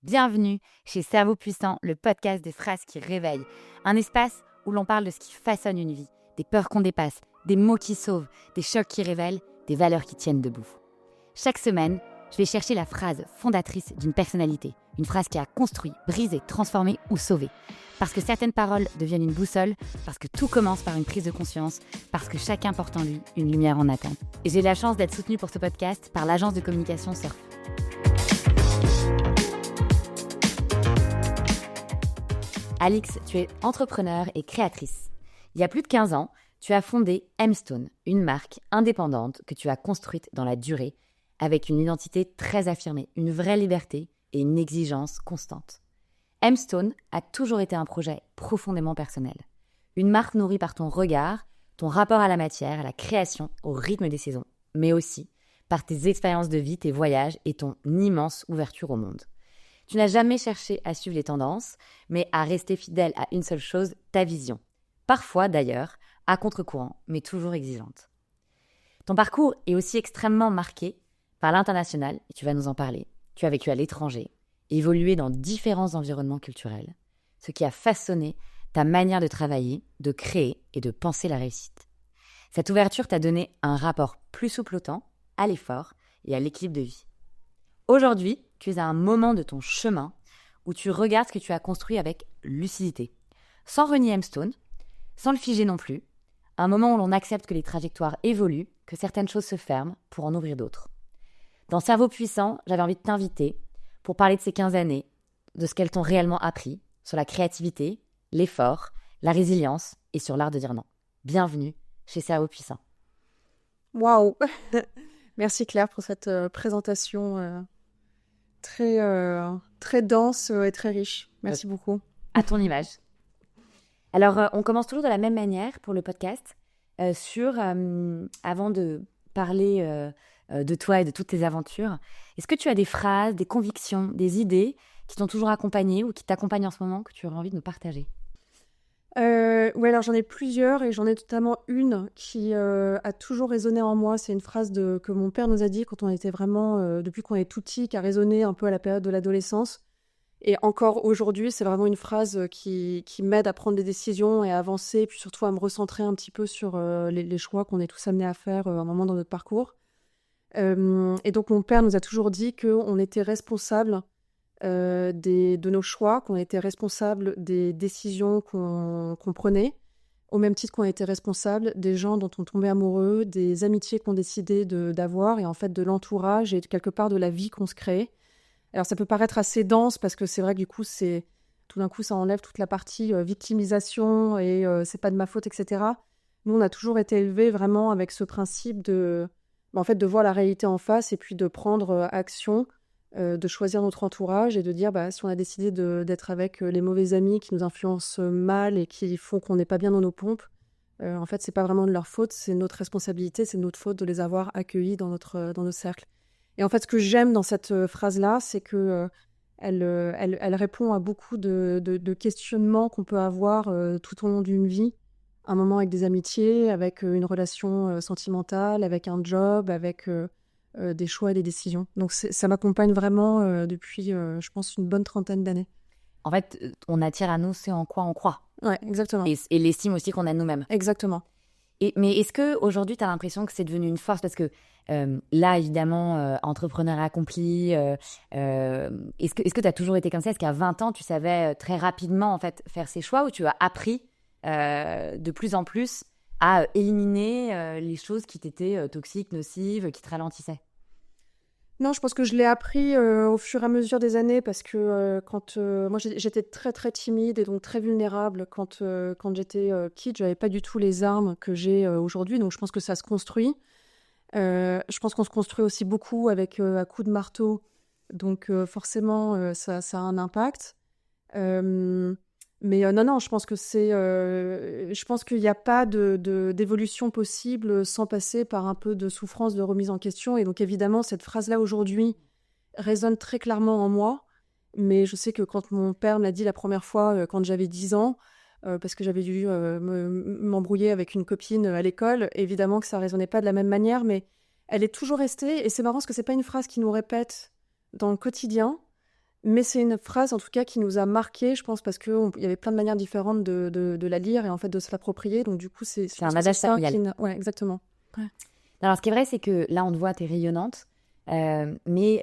Bienvenue chez Cerveau Puissant, le podcast des phrases qui réveillent. Un espace où l'on parle de ce qui façonne une vie, des peurs qu'on dépasse, des mots qui sauvent, des chocs qui révèlent, des valeurs qui tiennent debout. Chaque semaine, je vais chercher la phrase fondatrice d'une personnalité, une phrase qui a construit, brisé, transformé ou sauvé. Parce que certaines paroles deviennent une boussole, parce que tout commence par une prise de conscience, parce que chacun porte en lui une lumière en attente. Et j'ai la chance d'être soutenue pour ce podcast par l'agence de communication Surf. Alix, tu es entrepreneur et créatrice. Il y a plus de 15 ans, tu as fondé M-Stone, une marque indépendante que tu as construite dans la durée, avec une identité très affirmée, une vraie liberté et une exigence constante. M-Stone a toujours été un projet profondément personnel. Une marque nourrie par ton regard, ton rapport à la matière, à la création, au rythme des saisons, mais aussi par tes expériences de vie, tes voyages et ton immense ouverture au monde. Tu n'as jamais cherché à suivre les tendances, mais à rester fidèle à une seule chose, ta vision. Parfois, d'ailleurs, à contre-courant, mais toujours exigeante. Ton parcours est aussi extrêmement marqué par l'international, et tu vas nous en parler. Tu as vécu à l'étranger, évolué dans différents environnements culturels, ce qui a façonné ta manière de travailler, de créer et de penser la réussite. Cette ouverture t'a donné un rapport plus souple au temps, à l'effort et à l'équilibre de vie. Aujourd'hui, tu es à un moment de ton chemin où tu regardes ce que tu as construit avec lucidité, sans renier M-Stone, sans le figer non plus, un moment où l'on accepte que les trajectoires évoluent, que certaines choses se ferment pour en ouvrir d'autres. Dans Cerveau Puissant, j'avais envie de t'inviter pour parler de ces 15 années, de ce qu'elles t'ont réellement appris, sur la créativité, l'effort, la résilience et sur l'art de dire non. Bienvenue chez Cerveau Puissant. Waouh! Merci Claire pour cette présentation très dense et très riche. Merci beaucoup. À ton image. Alors, on commence toujours de la même manière pour le podcast, avant de parler de toi et de toutes tes aventures, est-ce que tu as des phrases, des convictions, des idées qui t'ont toujours accompagné ou qui t'accompagnent en ce moment que tu aurais envie de nous partager? Oui, alors j'en ai plusieurs et j'en ai notamment une qui a toujours résonné en moi. C'est une phrase que mon père nous a dit quand on était vraiment, depuis qu'on est tout petit, qui a résonné un peu à la période de l'adolescence. Et encore aujourd'hui, c'est vraiment une phrase qui m'aide à prendre des décisions et à avancer, et puis surtout à me recentrer un petit peu sur les choix qu'on est tous amenés à faire à un moment dans notre parcours. Et donc mon père nous a toujours dit qu'on était responsable de nos choix, qu'on était responsable des décisions qu'on prenait, au même titre qu'on était responsable des gens dont on tombait amoureux, des amitiés qu'on décidait d'avoir, et en fait de l'entourage et quelque part de la vie qu'on se créait. Alors ça peut paraître assez dense parce que c'est vrai que du coup, tout d'un coup, ça enlève toute la partie victimisation et c'est pas de ma faute, etc. Nous, on a toujours été élevés vraiment avec ce principe en fait, de voir la réalité en face et puis de prendre action, de choisir notre entourage et de dire si on a décidé d'être avec les mauvais amis qui nous influencent mal et qui font qu'on n'est pas bien dans nos pompes, en fait, c'est pas vraiment de leur faute, c'est notre responsabilité, c'est notre faute de les avoir accueillis dans notre cercle. Et en fait, ce que j'aime dans cette phrase-là, c'est que elle répond à beaucoup de questionnements qu'on peut avoir tout au long d'une vie. Un moment avec des amitiés, avec une relation sentimentale, avec un job, avec des choix et des décisions. Donc ça m'accompagne vraiment depuis, je pense, une bonne trentaine d'années. En fait, on attire à nous ce en quoi on croit. Ouais, exactement. Et l'estime aussi qu'on a de nous-mêmes. Exactement. Mais est-ce qu'aujourd'hui, tu as l'impression que c'est devenu une force? Parce que là, évidemment, entrepreneur accompli, est-ce que tu as toujours été comme ça? Est-ce qu'à 20 ans, tu savais très rapidement en fait, faire ces choix, ou tu as appris de plus en plus à éliminer les choses qui t'étaient toxiques, nocives, qui te ralentissaient? Non, je pense que je l'ai appris au fur et à mesure des années parce que moi j'étais très très timide et donc très vulnérable quand j'étais kid. J'avais pas du tout les armes que j'ai aujourd'hui, donc je pense que ça se construit. Je pense qu'on se construit aussi beaucoup avec à coups de marteau, donc forcément ça a un impact. Mais non, je pense je pense qu'il n'y a pas d'évolution possible sans passer par un peu de souffrance, de remise en question. Et donc évidemment, cette phrase-là aujourd'hui résonne très clairement en moi. Mais je sais que quand mon père me l'a dit la première fois, quand j'avais 10 ans, parce que j'avais dû m'embrouiller avec une copine à l'école, évidemment que ça résonnait pas de la même manière, mais elle est toujours restée. Et c'est marrant parce que c'est pas une phrase qui nous répète dans le quotidien. Mais c'est une phrase, en tout cas, qui nous a marqué, je pense, parce qu'il y avait plein de manières différentes de la lire et en fait de se l'approprier. Donc, du coup, je C'est un pense que c'est adage ça familial. Ouais, exactement. Ouais. Alors, ce qui est vrai, c'est que là, on te voit, t'es rayonnante. Mais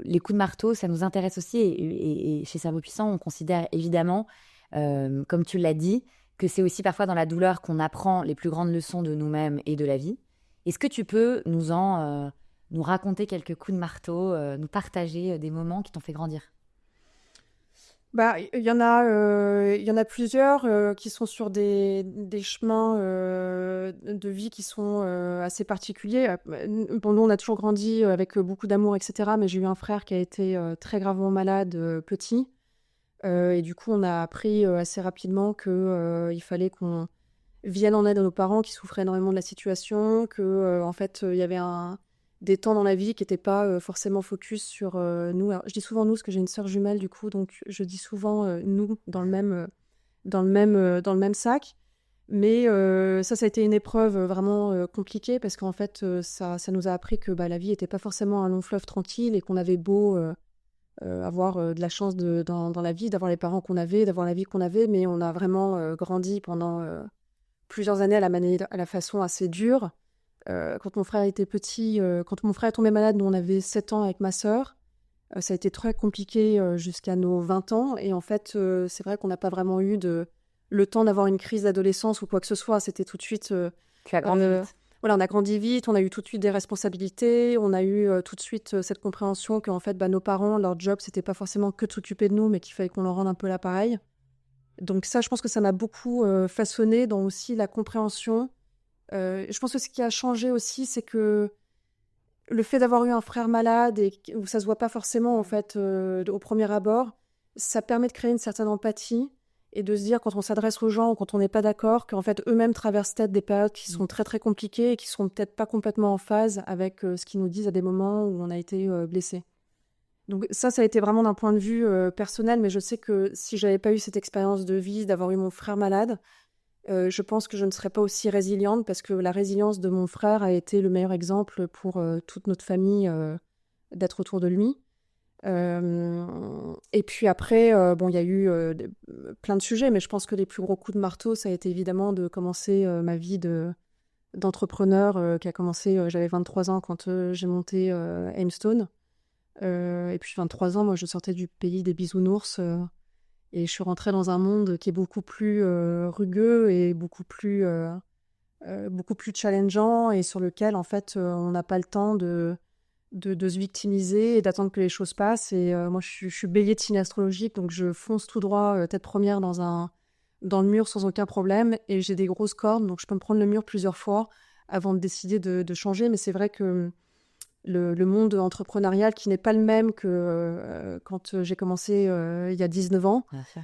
les coups de marteau, ça nous intéresse aussi. Et chez Cerveau Puissant, on considère évidemment, comme tu l'as dit, que c'est aussi parfois dans la douleur qu'on apprend les plus grandes leçons de nous-mêmes et de la vie. Est-ce que tu peux nous raconter quelques coups de marteau, nous partager des moments qui t'ont fait grandir? Bah, il y en a plusieurs qui sont sur des chemins de vie qui sont assez particuliers. Bon, nous, on a toujours grandi avec beaucoup d'amour, etc. Mais j'ai eu un frère qui a été très gravement malade petit. Et du coup, on a appris assez rapidement que il fallait qu'on vienne en aide à nos parents qui souffraient énormément de la situation, que en fait, il y avait des temps dans la vie qui n'étaient pas forcément focus sur nous. Alors, je dis souvent nous parce que j'ai une sœur jumelle du coup, donc je dis souvent nous dans le même sac. Mais ça a été une épreuve vraiment compliquée parce qu'en fait, ça nous a appris que bah, la vie n'était pas forcément un long fleuve tranquille et qu'on avait beau avoir de la chance dans la vie, d'avoir les parents qu'on avait, d'avoir la vie qu'on avait, mais on a vraiment grandi pendant plusieurs années à la façon assez dure. Quand mon frère était petit, quand mon frère est tombé malade, nous on avait 7 ans avec ma sœur. Ça a été très compliqué jusqu'à nos 20 ans. Et en fait, c'est vrai qu'on n'a pas vraiment eu le temps d'avoir une crise d'adolescence ou quoi que ce soit. C'était tout de suite. Tu as grandi vite. Voilà, on a grandi vite, on a eu tout de suite des responsabilités, on a eu tout de suite cette compréhension qu'en fait, bah, nos parents, leur job, c'était pas forcément que de s'occuper de nous, mais qu'il fallait qu'on leur rende un peu l'appareil. Donc ça, je pense que ça m'a beaucoup façonné dans aussi la compréhension. Je pense que ce qui a changé aussi, c'est que le fait d'avoir eu un frère malade et où ça se voit pas forcément en fait au premier abord, ça permet de créer une certaine empathie et de se dire quand on s'adresse aux gens ou quand on n'est pas d'accord qu'en fait eux-mêmes traversent peut-être des périodes qui sont très très compliquées et qui sont peut-être pas complètement en phase avec ce qu'ils nous disent à des moments où on a été blessé. Donc ça a été vraiment d'un point de vue personnel, mais je sais que si j'avais pas eu cette expérience de vie, d'avoir eu mon frère malade, je pense que je ne serais pas aussi résiliente parce que la résilience de mon frère a été le meilleur exemple pour toute notre famille d'être autour de lui. Et puis après, bon, il y a eu plein de sujets, mais je pense que les plus gros coups de marteau, ça a été évidemment de commencer ma vie d'entrepreneur qui a commencé, j'avais 23 ans quand j'ai monté Aimstone. Et puis 23 ans, moi je sortais du pays des bisounours et je suis rentrée dans un monde qui est beaucoup plus rugueux et beaucoup plus challengeant et sur lequel en fait on n'a pas le temps de se victimiser et d'attendre que les choses passent. Et moi je suis bélier de signe astrologique, donc je fonce tout droit tête première dans le mur sans aucun problème et j'ai des grosses cornes, donc je peux me prendre le mur plusieurs fois avant de décider de changer. Mais c'est vrai que le monde entrepreneurial qui n'est pas le même que quand j'ai commencé il y a 19 ans. Bien sûr.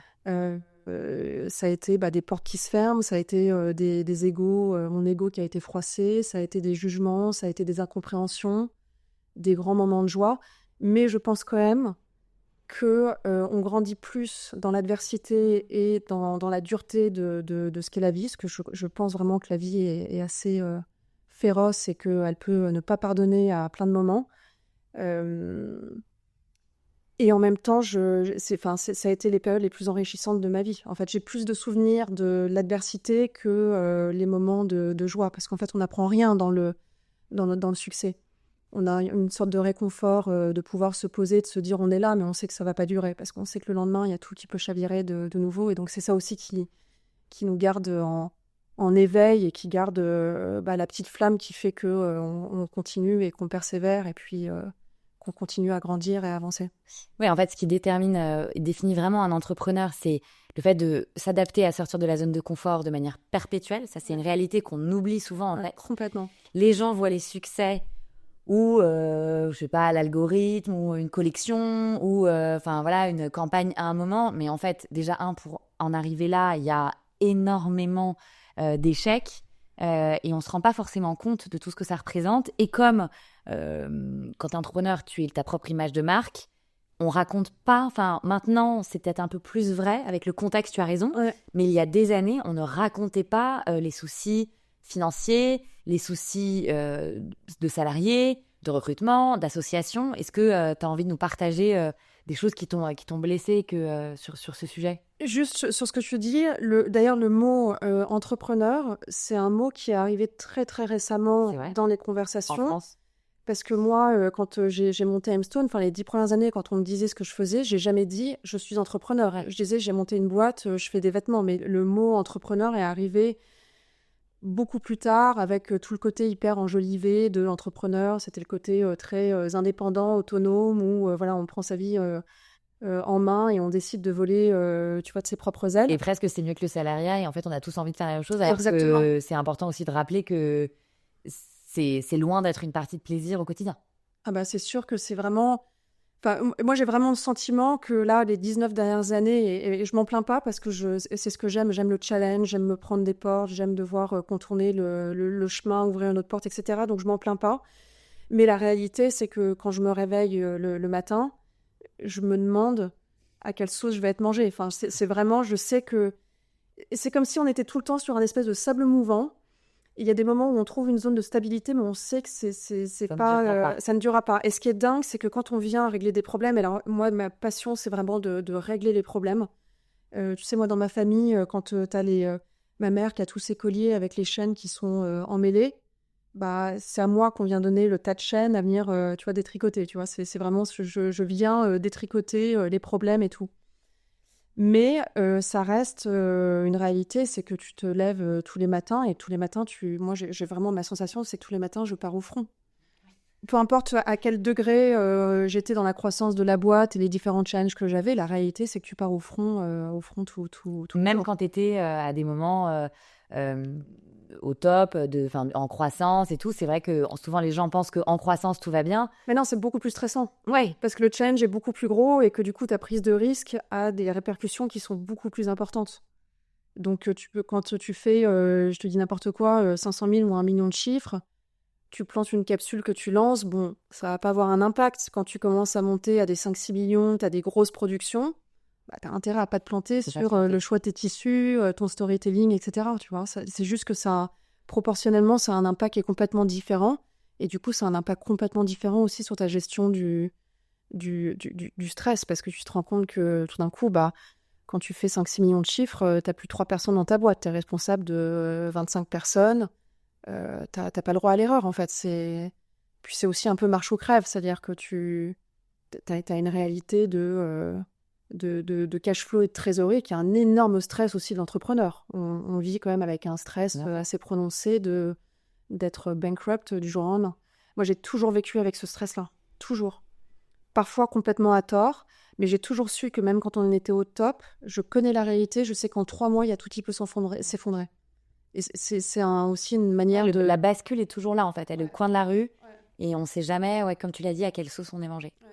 Ça a été des portes qui se ferment, ça a été des égos, mon ego qui a été froissé, ça a été des jugements, ça a été des incompréhensions, des grands moments de joie. Mais je pense quand même que on grandit plus dans l'adversité et dans la dureté de ce qu'est la vie, parce que je pense vraiment que la vie est assez féroce et qu'elle peut ne pas pardonner à plein de moments. Et en même temps, ça a été les périodes les plus enrichissantes de ma vie. En fait, j'ai plus de souvenirs de l'adversité que les moments de joie, parce qu'en fait, on n'apprend rien dans le succès. On a une sorte de réconfort de pouvoir se poser, de se dire on est là, mais on sait que ça va pas durer, parce qu'on sait que le lendemain, il y a tout qui peut chavirer de nouveau. Et donc, c'est ça aussi qui nous garde en éveil et qui garde la petite flamme qui fait que on continue et qu'on persévère et puis qu'on continue à grandir et à avancer. Oui, en fait, ce qui définit vraiment un entrepreneur, c'est le fait de s'adapter à sortir de la zone de confort de manière perpétuelle. Ça, c'est une réalité qu'on oublie souvent, en fait. Complètement. Les gens voient les succès ou, je sais pas, l'algorithme ou une collection ou, voilà, une campagne à un moment. Mais en fait, déjà, pour en arriver là, il y a énormément d'échecs et on se rend pas forcément compte de tout ce que ça représente. Et comme quand tu es entrepreneur, tu es ta propre image de marque, on raconte pas, enfin maintenant c'est peut-être un peu plus vrai avec le contexte, tu as raison, mais il y a des années, on ne racontait pas les soucis financiers, les soucis de salariés, de recrutement, d'association. Est-ce que tu as envie de nous partager des choses qui t'ont blessé sur ce sujet? Juste sur ce que tu dis, d'ailleurs, le mot entrepreneur, c'est un mot qui est arrivé très, très récemment C'est vrai? dans les En conversations. France? Parce que moi, quand j'ai monté Hemstone, enfin les 10 premières années, quand on me disait ce que je faisais, j'ai jamais dit je suis entrepreneur. Ouais. Je disais j'ai monté une boîte, je fais des vêtements. Mais le mot entrepreneur est arrivé beaucoup plus tard avec tout le côté hyper enjolivé de l'entrepreneur. C'était le côté très indépendant, autonome, où voilà, on prend sa vie en main et on décide de voler, tu vois, de ses propres ailes. Et presque c'est mieux que le salariat et en fait on a tous envie de faire la même chose alors Exactement. que c'est important aussi de rappeler que c'est loin d'être une partie de plaisir au quotidien. Ah bah c'est sûr que c'est vraiment... Enfin, moi, j'ai vraiment le sentiment que là, les 19 dernières années, et je m'en plains pas parce que c'est ce que j'aime. J'aime le challenge, j'aime me prendre des portes, j'aime devoir contourner le chemin, ouvrir une autre porte, etc. Donc, je m'en plains pas. Mais la réalité, c'est que quand je me réveille le matin, je me demande à quelle sauce je vais être mangée. Enfin, c'est vraiment, je sais que... C'est comme si on était tout le temps sur un espèce de sable mouvant. Il y a des moments où on trouve une zone de stabilité, mais on sait que c'est Ça ne pas, durera pas. ça ne durera pas. Et ce qui est dingue, c'est que quand on vient régler des problèmes, alors moi, ma passion, c'est vraiment de régler les problèmes. Tu sais, moi, dans ma famille, quand tu as ma mère qui a tous ses colliers avec les chaînes qui sont emmêlées, bah, c'est à moi qu'on vient donner le tas de chaînes à venir, tu vois, détricoter. Tu vois, c'est vraiment, je viens détricoter les problèmes et tout. Mais ça reste une réalité, c'est que tu te lèves tous les matins et tous les matins, moi j'ai vraiment ma sensation, c'est que tous les matins, je pars au front. Peu importe à quel degré j'étais dans la croissance de la boîte et les différents challenges que j'avais, la réalité, c'est que tu pars au front tout le Même jour. quand tu étais à des moments au top, en croissance et tout, c'est vrai que souvent les gens pensent qu'en croissance tout va bien. Mais non, c'est beaucoup plus stressant. Ouais. Parce que le challenge est beaucoup plus gros et que du coup, ta prise de risque a des répercussions qui sont beaucoup plus importantes. Donc, quand tu fais, je te dis n'importe quoi, 500 000 ou 1 million de chiffres, tu plantes une capsule que tu lances, bon, ça va pas avoir un impact. Quand tu commences à monter à des 5-6 millions, tu as des grosses productions, bah, tu as intérêt à pas te planter C'est pas sur planter. le choix de tes tissus, ton storytelling, etc. Tu vois, c'est juste que proportionnellement, ça a un impact qui est complètement différent. Et du coup, ça a un impact complètement différent aussi sur ta gestion du stress, parce que tu te rends compte que tout d'un coup, bah, quand tu fais 5-6 millions de chiffres, tu n'as plus 3 personnes dans ta boîte, tu es responsable de 25 personnes. T'as pas le droit à l'erreur, en fait. Puis c'est aussi un peu marche ou crève, c'est-à-dire que t'as une réalité de cash flow et de trésorerie qui est un énorme stress aussi de l'entrepreneur. On vit quand même avec un stress Bien sûr. assez prononcé d'être bankrupt du jour au lendemain. Moi, j'ai toujours vécu avec ce stress-là. Toujours. Parfois complètement à tort, mais j'ai toujours su que même quand on était au top, je connais la réalité, je sais qu'en 3 mois, il y a tout qui peut s'effondrer. Et c'est aussi une manière de... La bascule est toujours là, en fait. Elle est au Ouais. coin de la rue Ouais. et on sait jamais, ouais, comme tu l'as dit, à quelle sauce on est mangé. Ouais.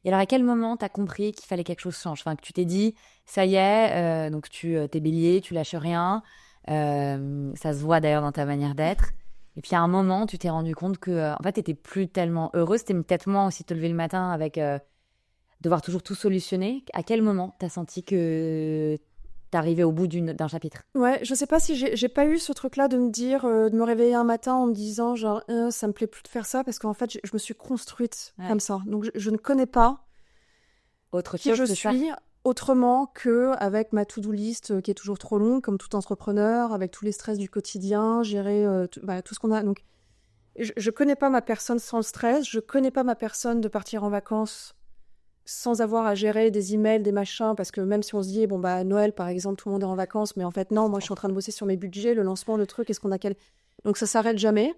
Et alors, à quel moment tu as compris qu'il fallait quelque chose change? Enfin, que tu t'es dit, ça y est, donc t'es bélier, tu lâches rien. Ça se voit d'ailleurs dans ta manière d'être. Et puis, à un moment, tu t'es rendu compte que, en fait, t'étais plus tellement heureuse. C'était peut-être moins aussi de te lever le matin avec devoir toujours tout solutionner. À quel moment t'as senti que t'arrivais au bout d'un chapitre? Ouais, je sais pas si j'ai pas eu ce truc-là de me dire, de me réveiller un matin en me disant genre, ça me plaît plus de faire ça, parce qu'en fait, je me suis construite Ouais. comme ça. Donc, je ne connais pas Autre qui chose je que ça? suis autrement que avec ma to-do list qui est toujours trop longue, comme tout entrepreneur, avec tous les stress du quotidien, gérer tout ce qu'on a. Donc, je connais pas ma personne sans le stress, je connais pas ma personne de partir en vacances sans avoir à gérer des emails, des machins, parce que même si on se dit, bon, bah, Noël, par exemple, tout le monde est en vacances, mais en fait, non, moi, je suis en train de bosser sur mes budgets, le lancement, le truc, est-ce qu'on a quel... Donc, ça s'arrête jamais.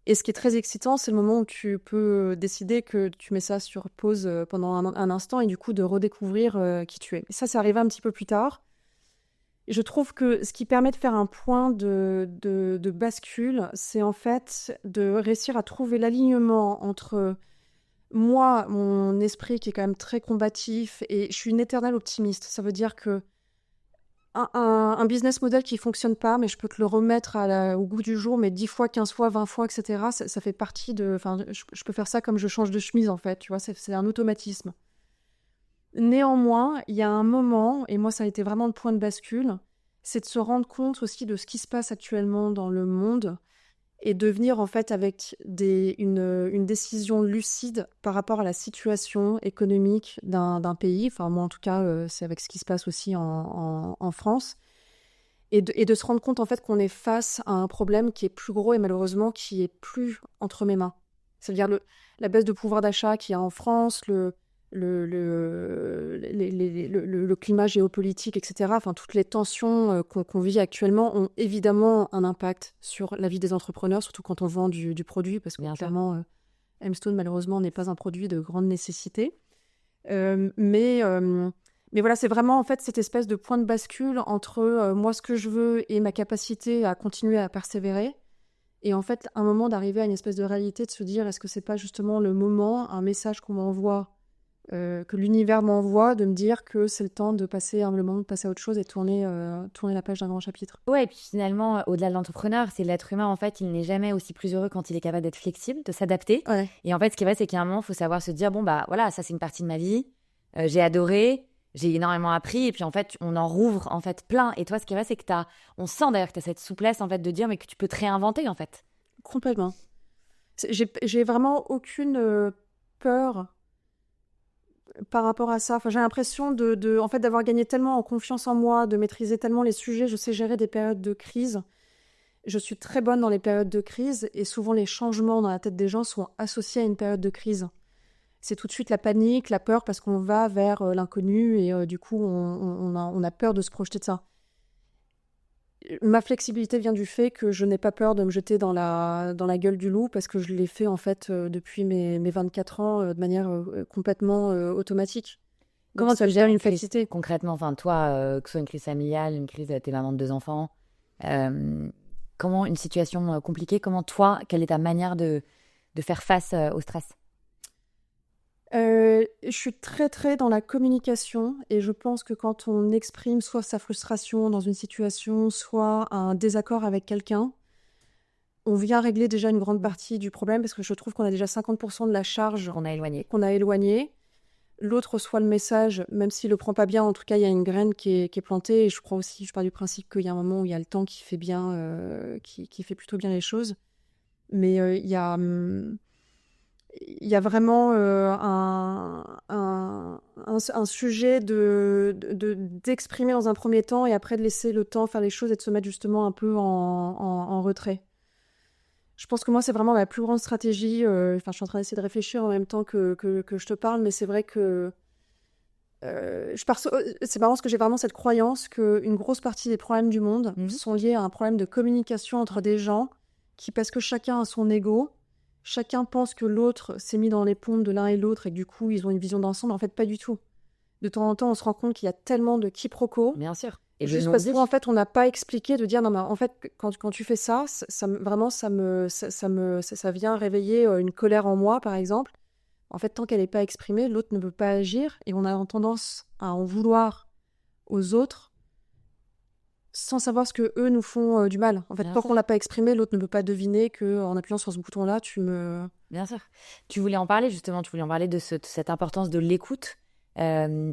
Et ce qui est très excitant, c'est le moment où tu peux décider que tu mets ça sur pause pendant un instant et du coup, de redécouvrir qui tu es. Et ça arrivé un petit peu plus tard. Et je trouve que ce qui permet de faire un point de bascule, c'est en fait de réussir à trouver l'alignement entre moi, mon esprit qui est quand même très combatif, et je suis une éternelle optimiste. Ça veut dire que un business model qui fonctionne pas, mais je peux te le remettre au goût du jour, mais 10 fois, 15 fois, 20 fois, etc. Ça fait partie de... Enfin, je peux faire ça comme je change de chemise, en fait. Tu vois, c'est un automatisme. Néanmoins, il y a un moment, et moi, ça a été vraiment le point de bascule, c'est de se rendre compte aussi de ce qui se passe actuellement dans le monde et de venir en fait avec une décision lucide par rapport à la situation économique d'un pays. Enfin, moi, en tout cas, c'est avec ce qui se passe aussi en France. Et de se rendre compte en fait qu'on est face à un problème qui est plus gros et malheureusement qui est plus entre mes mains. C'est-à-dire la baisse de pouvoir d'achat qu'il y a en France, le climat géopolitique, etc. Enfin, toutes les tensions qu'on vit actuellement ont évidemment un impact sur la vie des entrepreneurs, surtout quand on vend du produit, parce que Bien sûr. clairement, M-Stone, malheureusement, n'est pas un produit de grande nécessité. Mais voilà, c'est vraiment en fait cette espèce de point de bascule entre moi, ce que je veux et ma capacité à continuer à persévérer. Et en fait, un moment d'arriver à une espèce de réalité, de se dire, est-ce que c'est pas justement le moment, un message qu'on m'envoie, que l'univers m'envoie, de me dire que c'est le temps de passer, le moment de passer à autre chose et tourner la page d'un grand chapitre. Ouais, et puis finalement, au-delà de l'entrepreneur, c'est l'être humain, en fait, il n'est jamais aussi plus heureux quand il est capable d'être flexible, de s'adapter. Ouais. Et en fait, ce qui est vrai, c'est qu'à un moment, il faut savoir se dire, bon, bah voilà, ça c'est une partie de ma vie, j'ai adoré, j'ai énormément appris, et puis en fait, on en rouvre en fait plein. Et toi, ce qui est vrai, c'est que on sent d'ailleurs que tu as cette souplesse en fait de dire, mais que tu peux te réinventer en fait. Complètement. J'ai vraiment aucune peur par rapport à ça. Enfin, j'ai l'impression en fait, d'avoir gagné tellement en confiance en moi, de maîtriser tellement les sujets. Je sais gérer des périodes de crise. Je suis très bonne dans les périodes de crise et souvent les changements dans la tête des gens sont associés à une période de crise. C'est tout de suite la panique, la peur parce qu'on va vers l'inconnu et du coup on a peur de se projeter de ça. Ma flexibilité vient du fait que je n'ai pas peur de me jeter dans la gueule du loup parce que je l'ai fait en fait depuis mes 24 ans de manière complètement automatique. Comment Donc ça tu gère gères une une crise flexibilité. concrètement, enfin toi, que ce soit une crise familiale, une crise, t'es maman de 2 enfants, comment une situation compliquée, comment toi, quelle est ta manière de faire face au stress? Je suis très très dans la communication et je pense que quand on exprime soit sa frustration dans une situation, soit un désaccord avec quelqu'un, on vient régler déjà une grande partie du problème parce que je trouve qu'on a déjà 50% de la charge Qu'on a éloigné. qu'on a éloignée. L'autre reçoit le message, même s'il le prend pas bien, en tout cas, il y a une graine qui est plantée. Et je crois aussi, je pars du principe qu'il y a un moment où il y a le temps qui fait bien, qui fait plutôt bien les choses. Mais il y a vraiment un sujet d'exprimer dans un premier temps et après de laisser le temps faire les choses et de se mettre justement un peu en retrait. Je pense que moi, c'est vraiment ma plus grande stratégie. Enfin, je suis en train d'essayer de réfléchir en même temps que je te parle, mais c'est vrai que c'est marrant parce que j'ai vraiment cette croyance qu'une grosse partie des problèmes du monde sont liés à un problème de communication entre des gens qui, parce que chacun a son ego, chacun pense que l'autre s'est mis dans les pompes de l'un et l'autre et que du coup, ils ont une vision d'ensemble. En fait, pas du tout. De temps en temps, on se rend compte qu'il y a tellement de quiproquos. Bien sûr. Et Juste parce qu'en fait, on n'a pas expliqué de dire non, mais en fait, quand tu fais ça, vraiment, ça vient réveiller une colère en moi, par exemple. En fait, tant qu'elle n'est pas exprimée, l'autre ne peut pas agir et on a tendance à en vouloir aux autres sans savoir ce que eux nous font du mal. En fait, Bien tant sûr. qu'on l'a pas exprimé, l'autre ne peut pas deviner que en appuyant sur ce bouton-là, tu me... Bien sûr. Tu voulais en parler justement, tu voulais en parler de cette importance de l'écoute. On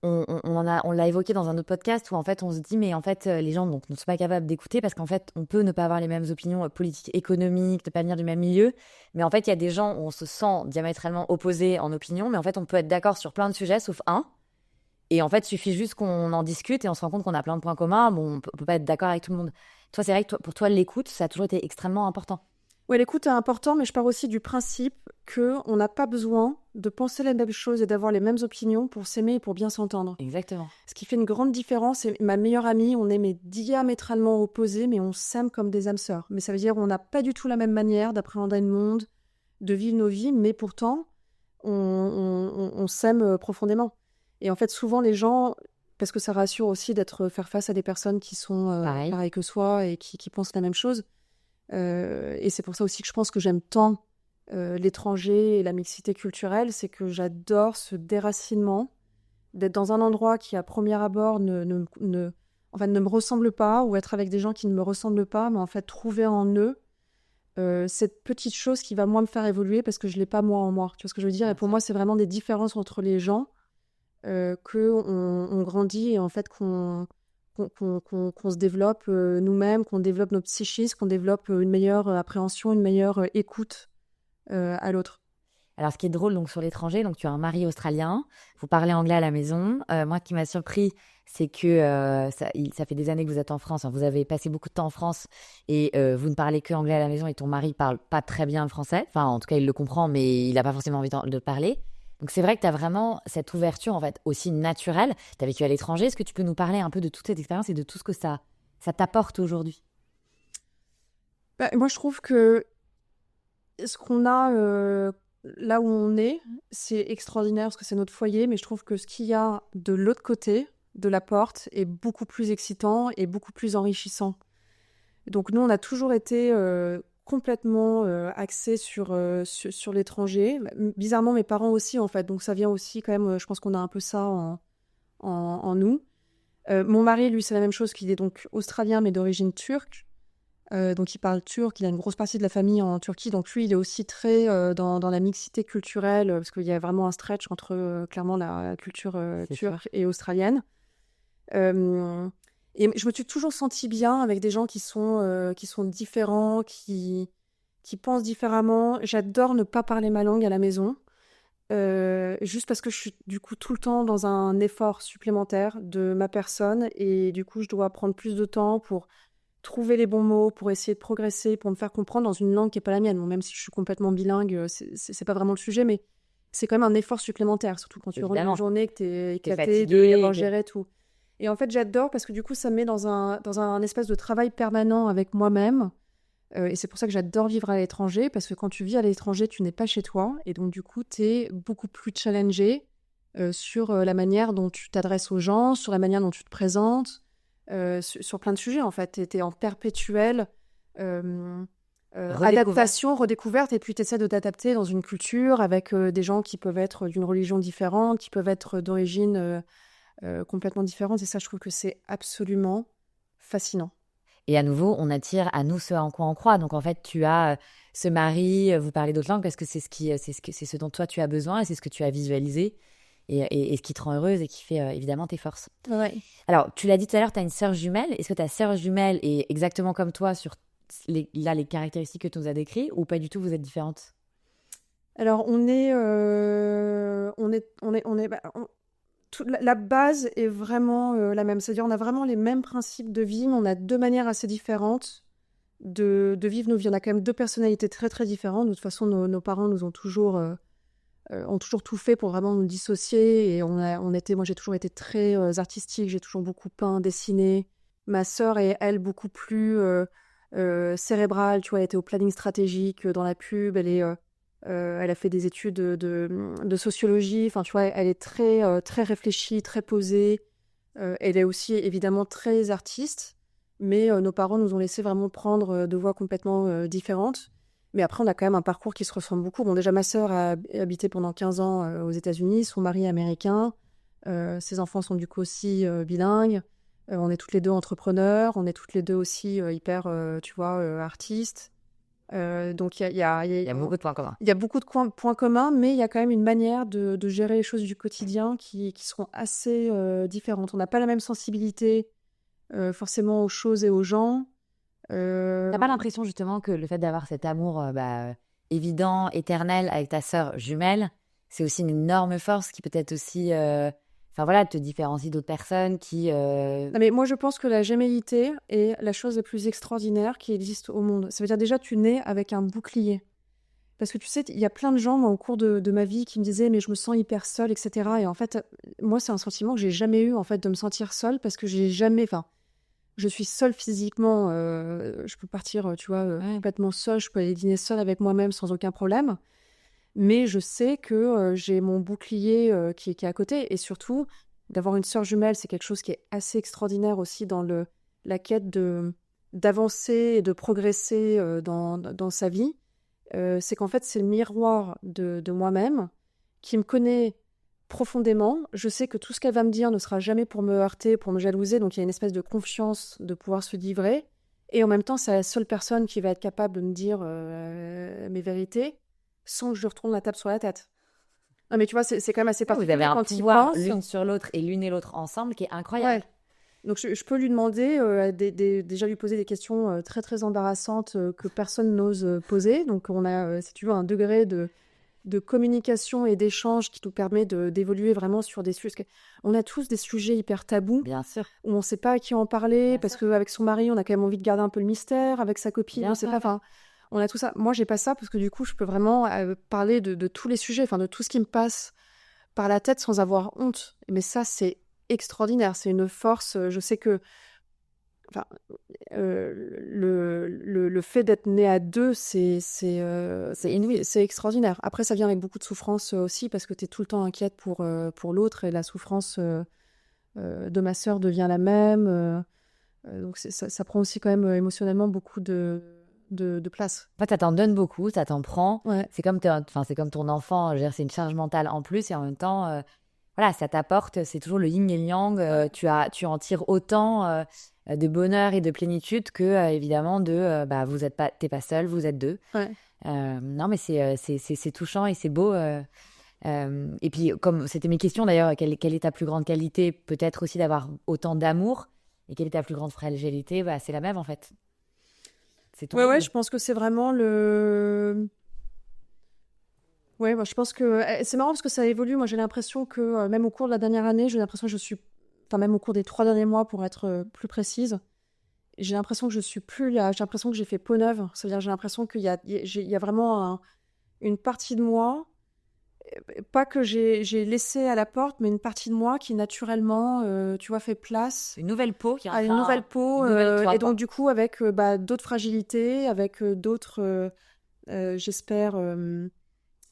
l'a évoqué dans un autre podcast où en fait on se dit mais en fait les gens donc, ne sont pas capables d'écouter parce qu'en fait on peut ne pas avoir les mêmes opinions politiques, économiques, ne pas venir du même milieu, mais en fait il y a des gens où on se sent diamétralement opposés en opinion, mais en fait on peut être d'accord sur plein de sujets sauf un, et en fait il suffit juste qu'on en discute et on se rend compte qu'on a plein de points communs, bon on peut pas être d'accord avec tout le monde. Toi c'est vrai que pour toi l'écoute ça a toujours été extrêmement important. Ouais, l'écoute est important, mais je pars aussi du principe qu'on n'a pas besoin de penser les mêmes choses et d'avoir les mêmes opinions pour s'aimer et pour bien s'entendre. Exactement. Ce qui fait une grande différence, et ma meilleure amie, on est mais diamétralement opposés, mais on s'aime comme des âmes sœurs. Mais ça veut dire qu'on n'a pas du tout la même manière d'appréhender le monde, de vivre nos vies, mais pourtant, on s'aime profondément. Et en fait, souvent, les gens, parce que ça rassure aussi faire face à des personnes qui sont Pareil. pareilles que soi et qui pensent la même chose. Et c'est pour ça aussi que je pense que j'aime tant l'étranger et la mixité culturelle, c'est que j'adore ce déracinement, d'être dans un endroit qui, à premier abord, en fait, ne me ressemble pas, ou être avec des gens qui ne me ressemblent pas, mais en fait, trouver en eux cette petite chose qui va, moi, me faire évoluer parce que je ne l'ai pas, moi, en moi. Tu vois ce que je veux dire? Et pour moi, c'est vraiment des différences entre les gens qu'on grandit et en fait qu'on qu'on se développe nous-mêmes, qu'on développe notre psychisme, qu'on développe une meilleure appréhension, une meilleure écoute à l'autre. Alors, ce qui est drôle donc sur l'étranger, donc tu as un mari australien, vous parlez anglais à la maison. Moi, qui m'a surpris, c'est que ça fait des années que vous êtes en France. Hein, vous avez passé beaucoup de temps en France et vous ne parlez que anglais à la maison et ton mari parle pas très bien le français. Enfin, en tout cas, il le comprend, mais il n'a pas forcément envie de parler. Donc, c'est vrai que tu as vraiment cette ouverture, en fait, aussi naturelle. Tu as vécu à l'étranger. Est-ce que tu peux nous parler un peu de toute cette expérience et de tout ce que ça t'apporte aujourd'hui? Bah, moi, je trouve que ce qu'on a là où on est, c'est extraordinaire parce que c'est notre foyer, mais je trouve que ce qu'il y a de l'autre côté de la porte est beaucoup plus excitant et beaucoup plus enrichissant. Donc nous, on a toujours été complètement axés sur l'étranger. Bizarrement, mes parents aussi, en fait. Donc ça vient aussi quand même, je pense qu'on a un peu ça en nous. Mon mari, lui, c'est la même chose, qu'il est donc australien, mais d'origine turque. Donc il parle turc, il a une grosse partie de la famille en Turquie, donc lui il est aussi très dans la mixité culturelle, parce qu'il y a vraiment un stretch entre clairement la culture C'est turque sûr. et australienne. Euh, et je me suis toujours sentie bien avec des gens qui sont différents, qui pensent différemment. J'adore ne pas parler ma langue à la maison, juste parce que je suis du coup tout le temps dans un effort supplémentaire de ma personne, et du coup je dois prendre plus de temps pour trouver les bons mots, pour essayer de progresser, pour me faire comprendre dans une langue qui n'est pas la mienne. Bon, même si je suis complètement bilingue, c'est pas vraiment le sujet, mais c'est quand même un effort supplémentaire, surtout quand tu rentres d'une Évidemment. journée, que tu es T'es éclaté, de y fatigué. avoir géré tout. Et en fait, j'adore parce que du coup, ça me met dans un espèce de travail permanent avec moi-même. Et c'est pour ça que j'adore vivre à l'étranger, parce que quand tu vis à l'étranger, tu n'es pas chez toi. Et donc, du coup, tu es beaucoup plus challengé sur la manière dont tu t'adresses aux gens, sur la manière dont tu te présentes, sur plein de sujets, en fait. Tu étais en perpétuelle adaptation, redécouverte, et puis tu essaies de t'adapter dans une culture avec des gens qui peuvent être d'une religion différente, qui peuvent être d'origine complètement différente. Et ça, je trouve que c'est absolument fascinant. Et à nouveau, on attire à nous ce en quoi on croit. Donc en fait, tu as ce mari, vous parlez d'autres langues parce que c'est ce dont toi tu as besoin et c'est ce que tu as visualisé et ce qui te rend heureuse et qui fait évidemment tes forces. Ouais. Alors, tu l'as dit tout à l'heure, tu as une sœur jumelle. Est-ce que ta sœur jumelle est exactement comme toi sur les caractéristiques que tu nous as décrites ou pas du tout, vous êtes différentes? Alors, la base est vraiment la même. C'est-à-dire, on a vraiment les mêmes principes de vie, mais on a deux manières assez différentes de vivre nos vies. On a quand même deux personnalités très, très différentes. De toute façon, nos parents nous ont toujours tout fait pour vraiment nous dissocier. Et moi, j'ai toujours été très artistique. J'ai toujours beaucoup peint, dessiné. Ma sœur est, elle, beaucoup plus cérébrale. Tu vois, elle était au planning stratégique dans la pub. Elle a fait des études de sociologie. Enfin, tu vois, elle est très, très réfléchie, très posée. Elle est aussi évidemment très artiste, mais nos parents nous ont laissé vraiment prendre deux voies complètement différentes. Mais après, on a quand même un parcours qui se ressemble beaucoup. Bon, déjà, ma sœur a habité pendant 15 ans aux États-Unis, son mari est américain, ses enfants sont du coup aussi bilingues. On est toutes les deux entrepreneurs, on est toutes les deux aussi hyper, tu vois, artistes. Donc, Il y a beaucoup de points communs. il y a beaucoup de points communs, mais il y a quand même une manière de gérer les choses du quotidien qui seront assez différentes. On n'a pas la même sensibilité forcément aux choses et aux gens. T'as pas l'impression justement que le fait d'avoir cet amour évident, éternel avec ta sœur jumelle, c'est aussi une énorme force qui peut-être aussi, enfin voilà, te différencie d'autres personnes qui. Non, mais moi, je pense que la gémellité est la chose la plus extraordinaire qui existe au monde. Ça veut dire déjà, tu nais avec un bouclier. Parce que tu sais, il y a plein de gens, moi, au cours de ma vie, qui me disaient, mais je me sens hyper seule, etc. Et en fait, moi, c'est un sentiment que j'ai jamais eu, en fait, de me sentir seule, parce que j'ai jamais, enfin, je suis seule physiquement, je peux partir, tu vois, Ouais. complètement seule, je peux aller dîner seule avec moi-même sans aucun problème. Mais je sais que j'ai mon bouclier qui est à côté. Et surtout, d'avoir une sœur jumelle, c'est quelque chose qui est assez extraordinaire aussi dans la quête d'avancer et de progresser dans sa vie. C'est qu'en fait, c'est le miroir de moi-même qui me connaît profondément. Je sais que tout ce qu'elle va me dire ne sera jamais pour me heurter, pour me jalouser. Donc, il y a une espèce de confiance de pouvoir se livrer. Et en même temps, c'est la seule personne qui va être capable de me dire mes vérités sans que je lui retourne la table sur la tête. Non, mais tu vois, c'est quand même assez Vous avez particulier un quand tu y pouvoir penses. l'une sur l'autre et l'une et l'autre ensemble qui est incroyable. Ouais. Donc je peux lui demander, déjà lui poser des questions très très embarrassantes que personne n'ose poser. Donc on a, si tu veux, un degré de communication et d'échange qui nous permet d'évoluer vraiment sur des sujets. On a tous des sujets hyper tabous Bien sûr, où on ne sait pas à qui en parler bien parce sûr, qu'avec son mari, on a quand même envie de garder un peu le mystère. Avec sa copine, on bien ne sait sûr. pas. Enfin, on a tout ça. Moi, j'ai pas ça parce que du coup, je peux vraiment parler de tous les sujets, enfin de tout ce qui me passe par la tête sans avoir honte. Mais ça, c'est extraordinaire. C'est une force. Je sais que enfin, le fait d'être né à deux, C'est inouï. c'est extraordinaire. Après, ça vient avec beaucoup de souffrance aussi parce que tu es tout le temps inquiète pour l'autre et la souffrance de ma sœur devient la même. Donc ça prend aussi quand même émotionnellement beaucoup de place. En fait, ça t'en donne beaucoup, ça t'en prend. Ouais, C'est comme ton enfant, je veux dire, c'est une charge mentale en plus et en même temps, voilà, ça t'apporte, c'est toujours le yin et le yang. Tu en tires autant de bonheur et de plénitude que évidemment bah, t'es pas seul, vous êtes deux. ouais. Non, mais c'est touchant et c'est beau. Et puis, comme c'était mes questions d'ailleurs, quelle est ta plus grande qualité? Peut-être aussi d'avoir autant d'amour. Et quelle est ta plus grande fragilité? Bah, c'est la même en fait. C'est ton Ouais, ouais, double. je pense que c'est vraiment le... Ouais, moi, je pense que c'est marrant parce que ça évolue. Moi, j'ai l'impression que même au cours de la dernière année, j'ai l'impression que je suis... Enfin, même au cours des 3 derniers mois, pour être plus précise, j'ai l'impression que je suis plus là. J'ai l'impression que j'ai fait peau neuve. C'est-à-dire, j'ai l'impression il y a vraiment une partie de moi, pas que j'ai laissé à la porte, mais une partie de moi qui naturellement, tu vois, fait place Une nouvelle peau qui est en à une nouvelle train. peau. Une nouvelle Et toi, donc, quoi. du coup, avec d'autres fragilités, avec d'autres, j'espère,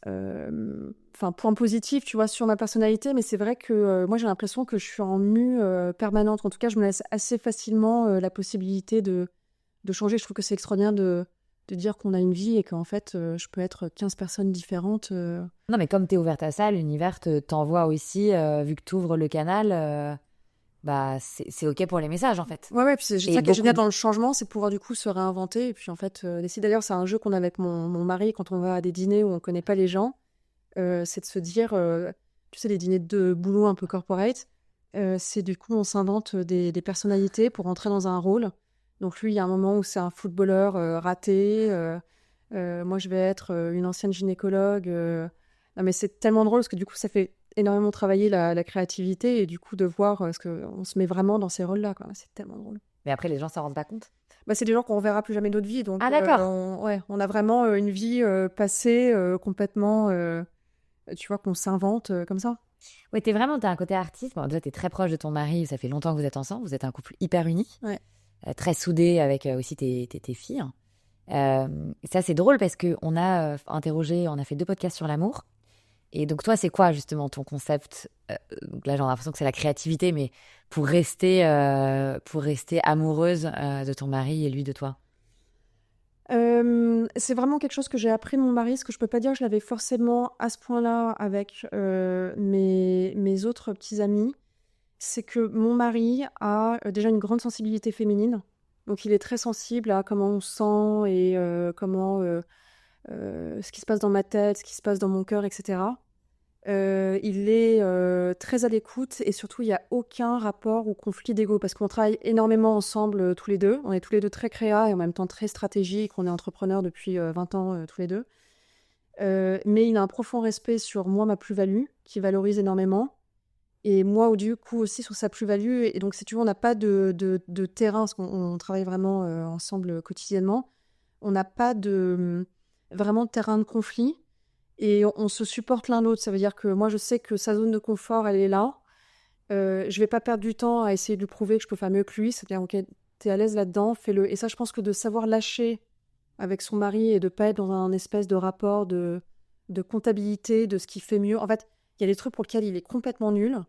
enfin, points positifs, tu vois, sur ma personnalité. Mais c'est vrai que moi, j'ai l'impression que je suis en mue permanente. En tout cas, je me laisse assez facilement la possibilité de changer. Je trouve que c'est extraordinaire de dire qu'on a une vie et qu'en fait, je peux être 15 personnes différentes. Non, mais comme tu es ouverte à ça, l'univers t'envoie aussi, vu que tu ouvres le canal, bah, c'est OK pour les messages en fait. Ouais, ouais, puis c'est Et ça qui est beaucoup. génial dans le changement, c'est pouvoir du coup se réinventer. Et puis en fait, d'ailleurs, c'est un jeu qu'on a avec mon mari quand on va à des dîners où on connaît pas les gens. C'est de se dire, tu sais, les dîners de boulot un peu corporate, c'est du coup, on s'invente des personnalités pour entrer dans un rôle. Donc lui, il y a un moment où c'est un footballeur raté. Moi, je vais être une ancienne gynécologue. Non, mais c'est tellement drôle parce que du coup, ça fait énormément travailler la créativité et du coup, de voir ce qu'on se met vraiment dans ces rôles-là, quoi. C'est tellement drôle. Mais après, les gens s'en rendent pas compte. Bah, c'est des gens qu'on verra plus jamais d'autre vie. Donc, Ah, d'accord. ouais, on a vraiment une vie passée complètement, tu vois, qu'on s'invente comme ça. Ouais, t'as un côté artiste. Bon, déjà, t'es très proche de ton mari, ça fait longtemps que vous êtes ensemble, vous êtes un couple hyper uni, Ouais. très soudé avec aussi tes filles. Ça, c'est drôle parce qu'on a on a fait 2 podcasts sur l'amour. Et donc, toi, c'est quoi justement ton concept? Donc là, j'ai l'impression que c'est la créativité, mais pour rester amoureuse de ton mari et lui de toi. C'est vraiment quelque chose que j'ai appris de mon mari, ce que je peux pas dire que je l'avais forcément à ce point-là avec mes autres petits amis. C'est que mon mari a déjà une grande sensibilité féminine. Donc il est très sensible à comment on se sent et ce qui se passe dans ma tête, ce qui se passe dans mon cœur, etc. Il est très à l'écoute et surtout il n'y a aucun rapport ou conflit d'ego parce qu'on travaille énormément ensemble tous les deux. On est tous les deux très créa et en même temps très stratégiques. On est entrepreneurs depuis 20 ans tous les deux. Mais il a un profond respect sur moi, ma plus-value, qui valorise énormément. Et moi, du coup, aussi sur sa plus-value. Et donc, si tu veux, on n'a pas de terrain, parce qu'on travaille vraiment ensemble quotidiennement. On n'a pas vraiment de terrain de conflit. Et on se supporte l'un l'autre. Ça veut dire que moi, je sais que sa zone de confort, elle est là. Je vais pas perdre du temps à essayer de lui prouver que je peux faire mieux que lui. C'est-à-dire, ok, t'es à l'aise là-dedans, fais-le. Et ça, je pense que de savoir lâcher avec son mari et de pas être dans un espèce de rapport de comptabilité de ce qu'il fait mieux. En fait, il y a des trucs pour lesquels il est complètement nul.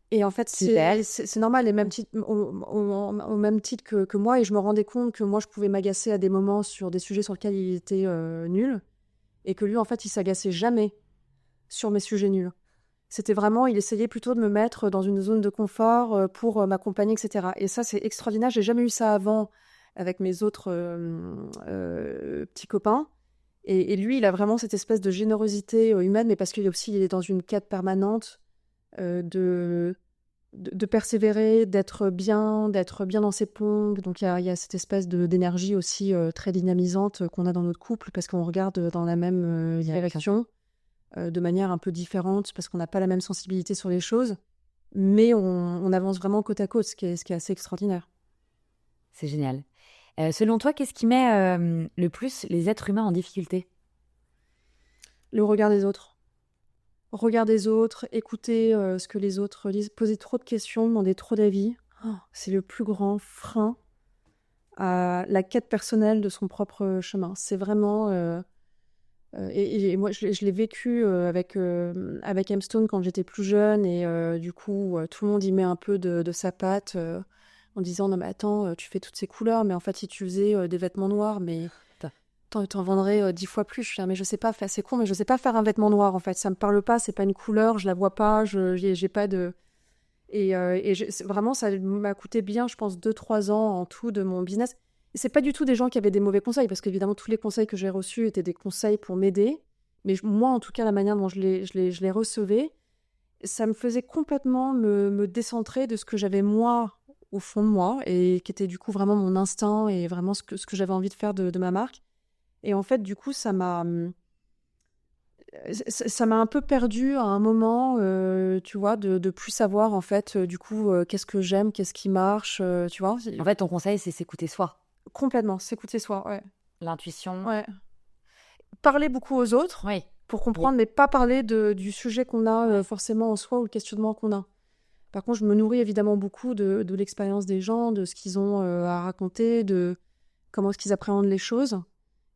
Et en fait, Super. c'est normal, au même titre que moi. Et je me rendais compte que moi, je pouvais m'agacer à des moments sur des sujets sur lesquels il était nul. Et que lui, en fait, il s'agaçait jamais sur mes sujets nuls. C'était vraiment, il essayait plutôt de me mettre dans une zone de confort pour m'accompagner, etc. Et ça, c'est extraordinaire. J'ai jamais eu ça avant avec mes autres petits copains. Et lui, il a vraiment cette espèce de générosité humaine, mais parce qu'il est aussi il est dans une quête permanente de de persévérer, d'être bien dans ses pompes. Donc il y a cette espèce d'énergie aussi très dynamisante qu'on a dans notre couple parce qu'on regarde dans la même direction de manière un peu différente parce qu'on n'a pas la même sensibilité sur les choses. Mais on avance vraiment côte à côte, ce qui est assez extraordinaire. C'est génial. Selon toi, qu'est-ce qui met le plus les êtres humains en difficulté? Le regard des autres. Regard des autres, écouter ce que les autres disent, poser trop de questions, demander trop d'avis. C'est le plus grand frein à la quête personnelle de son propre chemin. C'est vraiment... et moi, je l'ai vécu avec M-Stone quand j'étais plus jeune. Et du coup, tout le monde y met un peu de sa patte en disant « Non mais attends, tu fais toutes ces couleurs, mais en fait, si tu faisais des vêtements noirs, mais... » T'en vendrais 10 fois plus. Je suis là, mais je sais pas faire, c'est con, mais je sais pas faire un vêtement noir en fait. Ça me parle pas, c'est pas une couleur, je la vois pas, j'ai pas de. Vraiment, ça m'a coûté bien, je pense, 2-3 ans en tout de mon business. Et c'est pas du tout des gens qui avaient des mauvais conseils, parce qu'évidemment, tous les conseils que j'ai reçus étaient des conseils pour m'aider. Mais moi, en tout cas, la manière dont je les recevais, ça me faisait complètement me décentrer de ce que j'avais moi, au fond de moi, et qui était du coup vraiment mon instinct et vraiment ce que j'avais envie de faire de ma marque. Et en fait, du coup, ça m'a un peu perdue à un moment, tu vois, de plus savoir, en fait, du coup, qu'est-ce que j'aime, qu'est-ce qui marche, tu vois. En fait, ton conseil, c'est s'écouter soi. Complètement, s'écouter soi, ouais. L'intuition. Ouais. Parler beaucoup aux autres Oui. pour comprendre, mais pas parler du sujet qu'on a forcément en soi ou le questionnement qu'on a. Par contre, je me nourris évidemment beaucoup de l'expérience des gens, de ce qu'ils ont à raconter, de comment est-ce qu'ils appréhendent les choses.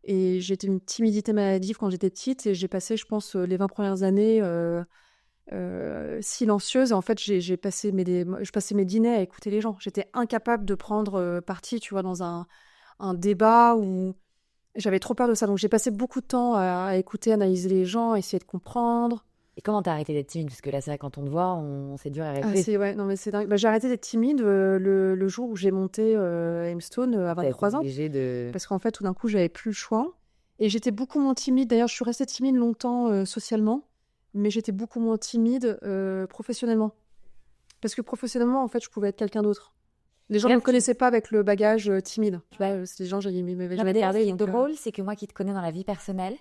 Et j'étais une timidité maladive quand j'étais petite et j'ai passé, je pense, les 20 premières années silencieuse. Et en fait, je passais mes dîners à écouter les gens. J'étais incapable de prendre parti, tu vois, dans un débat où j'avais trop peur de ça. Donc, j'ai passé beaucoup de temps à écouter, analyser les gens, essayer de comprendre. Et comment t'as arrêté d'être timide? Parce que là, c'est vrai, quand on te voit, c'est dur à arrêter. Ouais, non, mais c'est dingue. Bah, j'ai arrêté d'être timide le jour où j'ai monté M-Stone à 23 ans. Parce qu'en fait, tout d'un coup, j'avais plus le choix. Et j'étais beaucoup moins timide. D'ailleurs, je suis restée timide longtemps socialement, mais j'étais beaucoup moins timide professionnellement. Parce que professionnellement, en fait, je pouvais être quelqu'un d'autre. Les gens ne me connaissaient pas avec le bagage timide. Tu vois, c'est des gens, m'avaient jamais regardé. Ce qui est drôle, c'est que moi qui te connais dans la vie personnelle,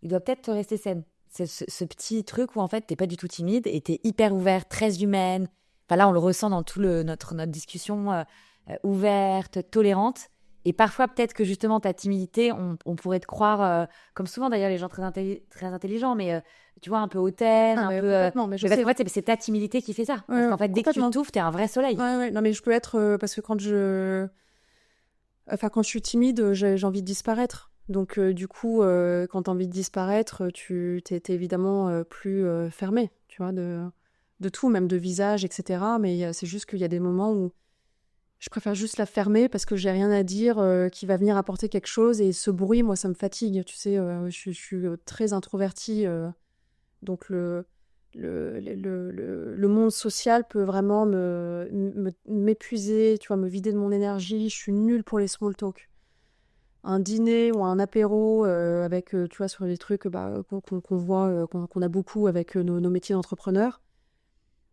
il doit peut-être te rester saine. C'est ce petit truc où en fait, t'es pas du tout timide et t'es hyper ouverte, très humaine. Enfin là, on le ressent dans tout notre discussion ouverte, tolérante. Et parfois, peut-être que justement, ta timidité, on pourrait te croire, comme souvent d'ailleurs les gens très intelligents, mais tu vois, un peu hautaine, un peu... Non, mais je mais sais. en fait, c'est ta timidité qui fait ça. Parce qu'en fait, dès que tu t'ouvres, t'es un vrai soleil. Ouais. Non, mais je peux être... parce que quand je suis timide, j'ai envie de disparaître. Donc, du coup, quand tu as envie de disparaître, tu t'es évidemment plus fermé, tu vois, de tout, même de visage, etc. Mais c'est juste qu'il y a des moments où je préfère juste la fermer parce que j'ai rien à dire qui va venir apporter quelque chose. Et ce bruit, moi, ça me fatigue. Tu sais, je suis très introvertie. Donc, le monde social peut vraiment m'épuiser, tu vois, me vider de mon énergie. Je suis nulle pour les small talk. Un dîner ou un apéro avec, tu vois, sur les trucs qu'on voit, qu'on a beaucoup avec nos métiers d'entrepreneurs.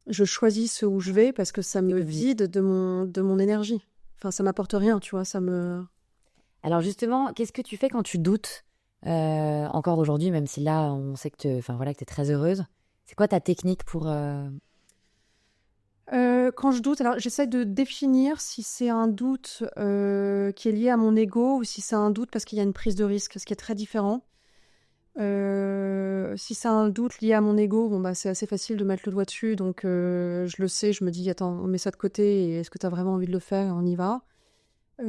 Je choisis ce où je vais parce que ça me vide de mon énergie. Enfin, ça m'apporte rien, tu vois, ça me... Alors justement, qu'est-ce que tu fais quand tu doutes encore aujourd'hui, même si là, on sait que tu es très heureuse. C'est quoi ta technique pour... Quand je doute, alors j'essaie de définir si c'est un doute qui est lié à mon ego ou si c'est un doute parce qu'il y a une prise de risque, ce qui est très différent. Si c'est un doute lié à mon ego, bon, bah, c'est assez facile de mettre le doigt dessus, donc je le sais, je me dis, attends, on met ça de côté, et est-ce que tu as vraiment envie de le faire? On y va.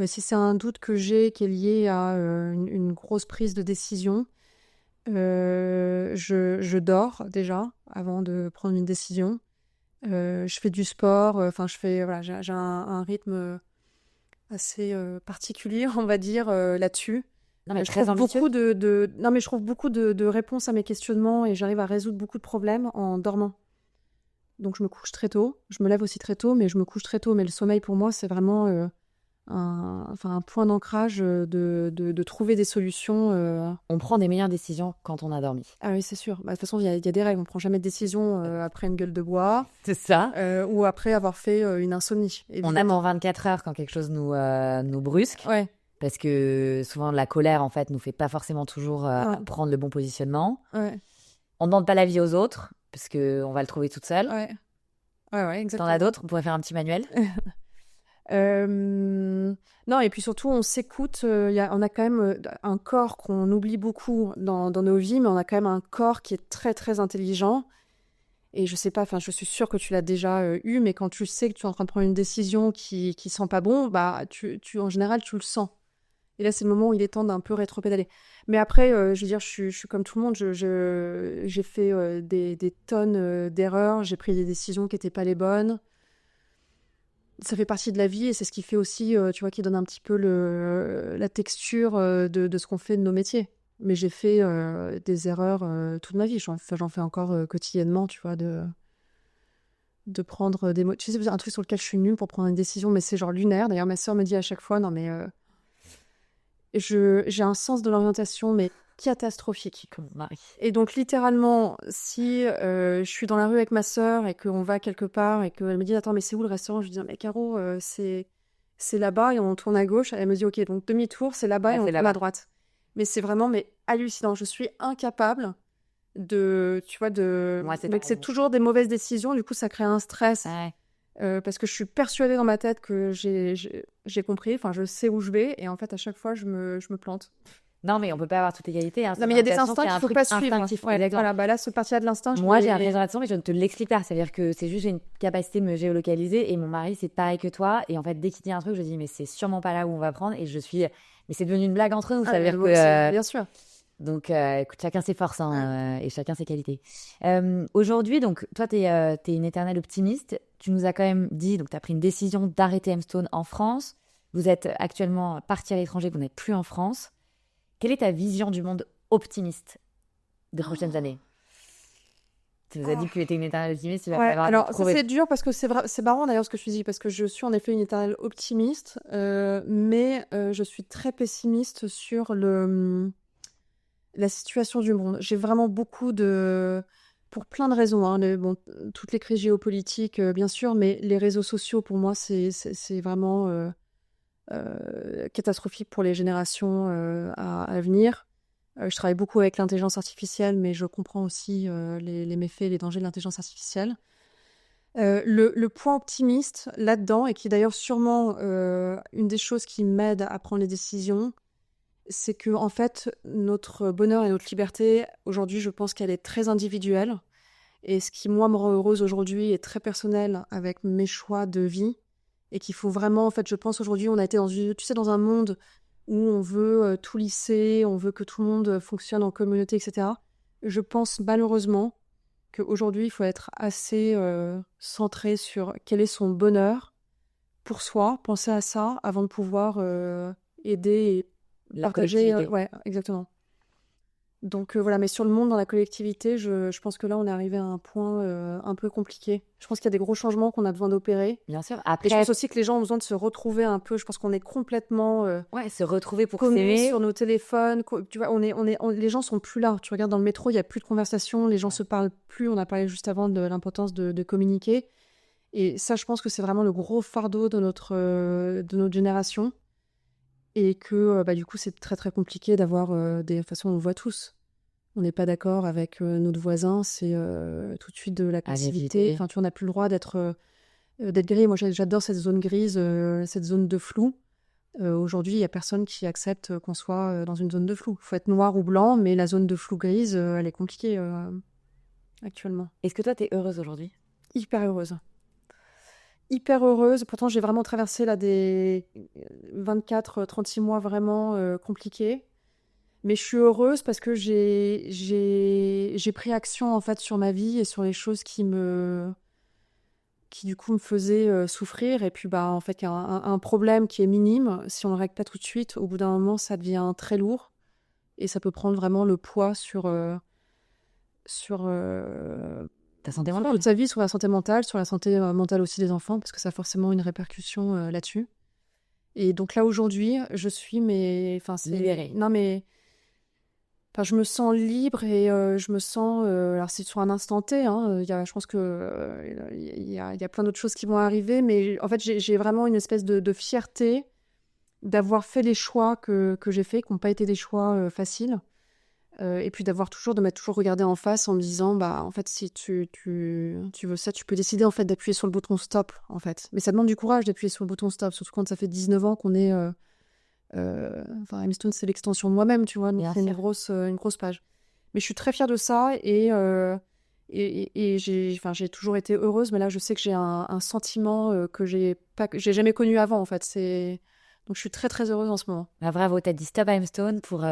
Si c'est un doute que j'ai qui est lié à une grosse prise de décision, je dors déjà avant de prendre une décision. Je fais du sport, voilà, j'ai un rythme assez particulier, on va dire, là-dessus. Non, mais je trouve beaucoup de réponses à mes questionnements et j'arrive à résoudre beaucoup de problèmes en dormant. Donc je me couche très tôt, je me lève aussi très tôt, mais je me couche très tôt. Mais le sommeil pour moi, c'est vraiment un point d'ancrage de trouver des solutions. On prend des meilleures décisions quand on a dormi. Ah oui, c'est sûr. Bah, de toute façon, il y a des règles. On ne prend jamais de décision après une gueule de bois C'est ça. ou après avoir fait une insomnie. On aime en 24 heures quand quelque chose nous brusque. Ouais. Parce que souvent, la colère, en fait, nous fait pas forcément toujours prendre le bon positionnement. Ouais. On ne demande pas l'avis aux autres, parce qu'on va le trouver toute seule. Ouais. Ouais, exactement. T'en as d'autres? On pourrait faire un petit manuel. Non, et puis surtout, on s'écoute. On a quand même un corps qu'on oublie beaucoup dans nos vies, mais on a quand même un corps qui est très, très intelligent. Et je sais pas, je suis sûre que tu l'as déjà eu, mais quand tu sais que tu es en train de prendre une décision qui sent pas bon, bah, en général, tu le sens. Et là, c'est le moment où il est temps d'un peu rétropédaler. Mais après, je veux dire, je suis comme tout le monde. J'ai fait des tonnes d'erreurs. J'ai pris des décisions qui n'étaient pas les bonnes. Ça fait partie de la vie et c'est ce qui fait aussi, tu vois, qui donne un petit peu la texture de ce qu'on fait de nos métiers. Mais j'ai fait des erreurs toute ma vie. J'en fais encore quotidiennement, tu vois, de prendre des mots. Tu sais, un truc sur lequel je suis nulle pour prendre une décision, mais c'est genre lunaire. D'ailleurs, ma sœur me dit à chaque fois, non mais... j'ai un sens de l'orientation, mais catastrophique. Comme mon mari. Et donc, littéralement, si je suis dans la rue avec ma sœur et qu'on va quelque part et qu'elle me dit « Attends, mais c'est où le restaurant ?» Je lui dis « Mais Caro, c'est là-bas et on tourne à gauche. » Elle me dit « Ok, donc demi-tour, c'est là-bas et on tourne à droite. » Mais c'est vraiment hallucinant. Je suis incapable tu vois, mais c'est toujours des mauvaises décisions. Du coup, ça crée un stress. Ouais. Parce que je suis persuadée dans ma tête que j'ai compris, je sais où je vais, et en fait, à chaque fois, je me plante. Non, mais on peut pas avoir toute égalité. Hein. Non, mais il y a des instincts qu'il ne faut pas suivre. Ouais, voilà, là, ce parti-là de l'instinct... Moi, j'ai un raison là-dedans, mais je ne te l'explique pas. C'est-à-dire que c'est juste, j'ai une capacité de me géolocaliser, et mon mari, c'est pareil que toi. Et en fait, dès qu'il dit un truc, je dis, mais c'est sûrement pas là où on va prendre. Et je suis... Mais c'est devenu une blague entre nous. Ça veut dire que... Bien sûr. Donc, écoute, chacun ses forces et chacun ses qualités. Aujourd'hui, donc, toi, tu es une éternelle optimiste. Tu nous as quand même dit, donc, tu as pris une décision d'arrêter M-Stone en France. Vous êtes actuellement parti à l'étranger, vous n'êtes plus en France. Quelle est ta vision du monde optimiste des prochaines années? Tu nous as dit que tu étais une éternelle optimiste. Tu vas alors, ça, c'est dur parce que c'est marrant d'ailleurs ce que tu dis, parce que je suis en effet une éternelle optimiste, mais je suis très pessimiste sur la situation du monde. J'ai vraiment beaucoup pour plein de raisons, hein, toutes les crises géopolitiques, bien sûr, mais les réseaux sociaux, pour moi, c'est vraiment catastrophique pour les générations à venir. Je travaille beaucoup avec l'intelligence artificielle, mais je comprends aussi les méfaits et les dangers de l'intelligence artificielle. Le point optimiste là-dedans, et qui est d'ailleurs sûrement une des choses qui m'aide à prendre les décisions, c'est que en fait, notre bonheur et notre liberté, aujourd'hui, je pense qu'elle est très individuelle. Et ce qui, moi, me rend heureuse aujourd'hui est très personnel avec mes choix de vie. Et qu'il faut vraiment, en fait, je pense aujourd'hui, on a été dans un monde où on veut tout lisser, on veut que tout le monde fonctionne en communauté, etc. Je pense malheureusement qu'aujourd'hui, il faut être assez centré sur quel est son bonheur pour soi, penser à ça avant de pouvoir aider et partager. Ouais, exactement. Donc voilà, mais sur le monde, dans la collectivité, je pense que là, on est arrivé à un point un peu compliqué. Je pense qu'il y a des gros changements qu'on a besoin d'opérer. Bien sûr. Après, je pense aussi que les gens ont besoin de se retrouver un peu. Je pense qu'on est complètement se retrouver pour s'aimer sur nos téléphones. Tu vois, les gens sont plus là. Tu regardes dans le métro, il y a plus de conversation, les gens se parlent plus. On a parlé juste avant de l'importance de communiquer. Et ça, je pense que c'est vraiment le gros fardeau de notre génération. Et que du coup, c'est très très compliqué d'avoir des... De toute façon, on le voit tous. On n'est pas d'accord avec notre voisin, c'est tout de suite de l'agressivité. Enfin, tu n'as plus le droit d'être gris. Moi, j'adore cette zone grise, cette zone de flou. Aujourd'hui, il n'y a personne qui accepte qu'on soit dans une zone de flou. Il faut être noir ou blanc, mais la zone de flou grise, elle est compliquée actuellement. Est-ce que toi, tu es heureuse aujourd'hui? Hyper heureuse. Hyper heureuse. Pourtant, j'ai vraiment traversé là des 24-36 mois vraiment compliqués. Mais je suis heureuse parce que j'ai pris action en fait sur ma vie et sur les choses qui du coup me faisaient souffrir. Et puis en fait, un problème qui est minime, si on le règle pas tout de suite, au bout d'un moment, ça devient très lourd et ça peut prendre vraiment le poids sur ta santé mentale, toute sa vie, sur la santé mentale aussi des enfants, parce que ça a forcément une répercussion là-dessus. Et donc là, aujourd'hui, je suis, mais enfin, Libérée. non, mais enfin, je me sens libre et je me sens. Alors, c'est sur un instant T, hein. Je pense que il y a plein d'autres choses qui vont arriver, mais en fait, j'ai vraiment une espèce de fierté d'avoir fait les choix que j'ai faits, qui n'ont pas été des choix faciles. Et puis de m'être toujours regardé en face en me disant, bah, en fait, si tu veux ça, tu peux décider en fait d'appuyer sur le bouton stop, en fait. Mais ça demande du courage d'appuyer sur le bouton stop, surtout quand ça fait 19 ans qu'on est. Enfin, Stone, c'est l'extension de moi-même, tu vois, donc Bien c'est sûr. une grosse page. Mais je suis très fière de ça et j'ai toujours été heureuse, mais là, je sais que j'ai un sentiment que j'ai jamais connu avant, en fait. Donc, je suis très, très heureuse en ce moment. Bah, bravo, t'as dit stop I'm Stone pour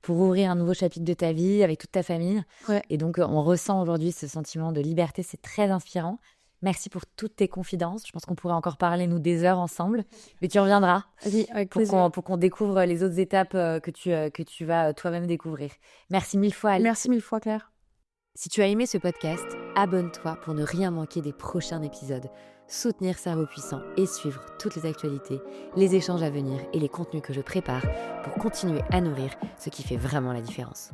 ouvrir un nouveau chapitre de ta vie avec toute ta famille. Ouais. Et donc, on ressent aujourd'hui ce sentiment de liberté, c'est très inspirant. Merci pour toutes tes confidences. Je pense qu'on pourrait encore parler, nous, des heures ensemble. Mais tu reviendras Vas-y, avec pour plaisir. pour qu'on découvre les autres étapes que tu vas toi-même découvrir. Merci mille fois, Alice. Merci mille fois, Claire. Si tu as aimé ce podcast, abonne-toi pour ne rien manquer des prochains épisodes, soutenir Cerveau Puissant et suivre toutes les actualités, les échanges à venir et les contenus que je prépare pour continuer à nourrir ce qui fait vraiment la différence.